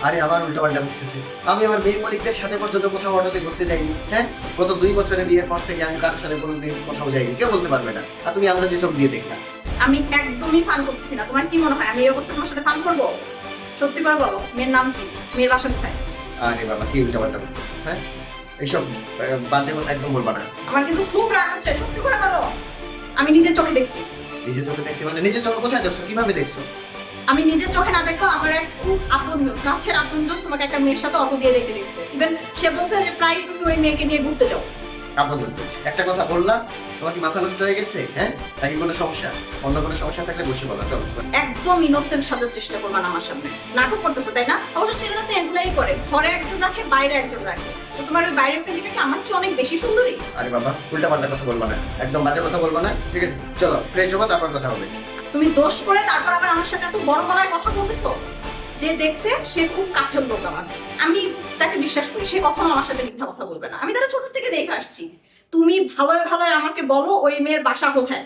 আরে আবার উল্টাপাল্টা করতেছে। আমি আমার মেয়ে কলিগদের সাথে পর্যন্ত কোথাও অটোতে ঘুরতে যাইনি। হ্যাঁ, গত 2 বছরে বিয়ের পর থেকে আমি কারোর সাথে কোনোদিন কোথাও যাইনি, কেউ বলতে পারবে না। আর তুমি আমরা যে চোখ দিয়ে দেখলাম। আমি একদমই ফান করতেছি না। তোমার কি মনে হয় আমি এই অবস্থায় তোমার সাথে ফান করবো? সত্যি করে বলো, মেয়ের নাম কি, মেয়ের বাসা কোথায়? আরে বাবা, কি উল্টাপাল্টা করতেছে? হ্যাঁ, এইসব বাজে কথা একদম বলবা না। আমার কিন্তু খুব রাগ হচ্ছে, সত্যি করে বলো। আমি নিজের চোখে দেখছি। নিজের চোখে দেখছি মানে নিজের চোখে কোথায় দেখছো, কিভাবে দেখছো? আমি নিজের চোখে না দেখলেও আমার এক খুব আপন কাছের আপনজন তোমাকে একটা মেয়ের সাথে অটো দিয়ে যেতে দেখছে। ইভেন সে বলছে যে প্রায় তুমি ওই মেয়েকে নিয়ে ঘুরতে যাও। আপন বলছি, একটা কথা বললা, তোমার কি মাথা নষ্ট হয়ে গেছে? হ্যাঁ, নাকি কোনো সমস্যা? অন্য কোনো সমস্যা থাকলে বসে বলো, চলো। একদম ইনোসেন্ট সাজার চেষ্টা করবা না আমার সামনে। নাটক করতেছো তাই না? অবশ্য ছেলেরা তো এগুলাই করে, ঘরে একজন রাখে বাইরে একজন রাখে। তো তোমার ওই বাইরের প্রেমিকা কি আমার চেয়ে অনেক বেশি সুন্দরী? আরে বাবা, উল্টাপাল্টা কথা বলবা না, একদম বাজে কথা বলবা না, ঠিক আছে? চলো ফ্রেশ হবো, তারপর কথা হবে। তুমি দোষ করে তারপর আবার আমার সাথে এত বড় গলায় কথা বলতেছো। যে দেখছে সে খুব কাছের লোক আমার, আমি তাকে বিশ্বাস করি, সে কখনো আমার সাথে মিথ্যা কথা বলবে না। আমি তারা ছোট থেকে দেখে আসছি। তুমি ভালোই ভালোই আমাকে বলো ওই মেয়ের বাসা কোথায়।